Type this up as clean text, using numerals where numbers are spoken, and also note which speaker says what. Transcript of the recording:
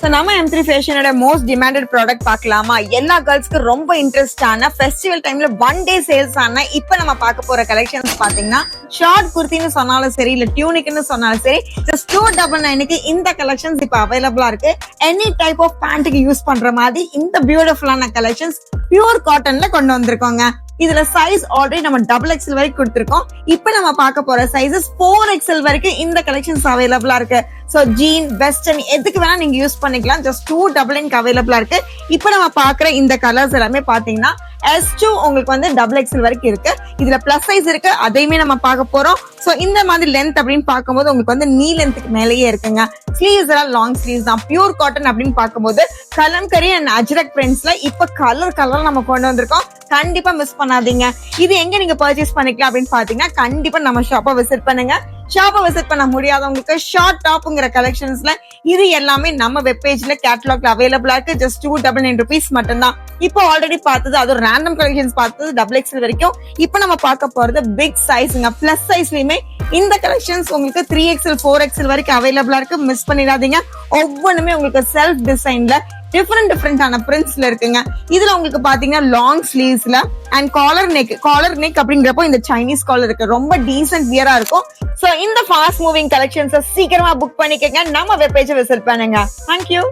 Speaker 1: So நம்ம M3 ஃபேஷனோட most demanded product பார்க்கலாமா? எல்லா கேர்ள்ஸ்க்கு ரொம்ப இன்ட்ரெஸ்டான ஃபெஸ்டிவல் டைம்ல ஒன் டே சேல்ஸ் ஆன இப்ப நம்ம பார்க்க போற கலெக்ஷன்ஸ் பாத்தீங்கன்னா ஷார்ட் குர்த்தின்னு சொன்னாலும் சரி இல்ல டியூனிக்னு சொன்னாலும் சரி ஜஸ்ட் 299க்கு இந்த கலெக்ஷன்ஸ் இப்ப அவைலபிளா இருக்கு. எனி டைப் ஆஃப் பேண்ட்டுக்கு யூஸ் பண்ற மாதிரி இந்த பியூட்டிஃபுல்லான கலெக்ஷன்ஸ் பியூர் காட்டன்ல கொண்டு வந்திருக்கோங்க. இதுல சைஸ் ஆல்ரெடி நம்ம XXL வரைக்கும் கொடுத்திருக்கோம். இப்ப நம்ம பார்க்க போற சைசஸ் 4XL வரைக்கும் இந்த கலெக்ஷன்ஸ் அவைலபிளா இருக்கு. சோ ஜீன் வெஸ்டர்ன் எதுக்கு வேணா நீங்க யூஸ் பண்ணிக்கலாம். ஜஸ்ட் 299 அவைலபிளா இருக்கு. இப்ப நம்ம பாக்குற இந்த கலர்ஸ் எல்லாமே பாத்தீங்கன்னா S2 உங்களுக்கு வந்து XXL வரைக்கும் இருக்கு. இதுல பிளஸ் சைஸ் இருக்கு, அதையுமே நம்ம பார்க்க போறோம். சோ இந்த மாதிரி லென்த் அப்படின்னு பார்க்கும்போது உங்களுக்கு வந்து நீ லென்த்துக்கு மேலேயே இருக்குங்க. ஸ்லீவ்ஸ் எல்லாம் லாங் ஸ்லீவ்ஸ் தான். பியூர் காட்டன் அப்படின்னு பார்க்கும்போது கலம்கரி அண்ட் அஜ்ரக் பிரிண்ட்ஸ்ல இப்ப கலர் நம்ம கொண்டு வந்திருக்கோம். கண்டிப்பா மிஸ் பண்ணாதீங்க. இது எங்க நீங்க பர்ச்சேஸ் பண்ணிக்கலாம் அப்படின்னு பாத்தீங்கன்னா கண்டிப்பா நம்ம ஷாப்பை விசிட் பண்ணுங்க. ஷாப்பை விசிட் பண்ண முடியாதவங்களுக்கு ஷார்ட் டாப்ங்கிற கலெக்ஷன்ஸ்ல இது எல்லாமே நம்ம வெப் பேஜ்ல கேட்டலாக்ல அவைலபிளா இருக்கு. ஜஸ்ட் 299 rupees மட்டும்தான். இப்போ ஆல்ரெடி பார்த்தது அது ரேண்டம் கலெக்ஷன்ஸ் பார்த்தது XXL வரைக்கும். இப்போ நம்ம பார்க்க போறது பிக் சைஸ்ங்க. பிளஸ் சைஸ்லயுமே இந்த கலெக்ஷன்ஸ் உங்களுக்கு 3XL 4XL வரைக்கும் அவைலபிளா இருக்கு. மிஸ் பண்ணிடாதீங்க. ஒவ்வொன்றுமே உங்களுக்கு செல்ஃப் டிசைன்ல டிஃபரெண்டான பிரிண்ட்ஸ்ல இருக்குங்க. இதுல உங்களுக்கு பாத்தீங்கன்னா லாங் ஸ்லீவ்ஸ்ல அண்ட் காலர் நெக் அப்படிங்கிறப்போ இந்த சைனீஸ் காலர் இருக்கு. ரொம்ப டீசென்ட் வியரா இருக்கும். சோ இந்த ஃபாஸ்ட் மூவிங் கலெக்ஷன்ஸ் சீக்கிரமா புக் பண்ணிக்கங்க. நம்ம வெப் பேஜை விசிட் பண்ணுங்க. தேங்க்யூ.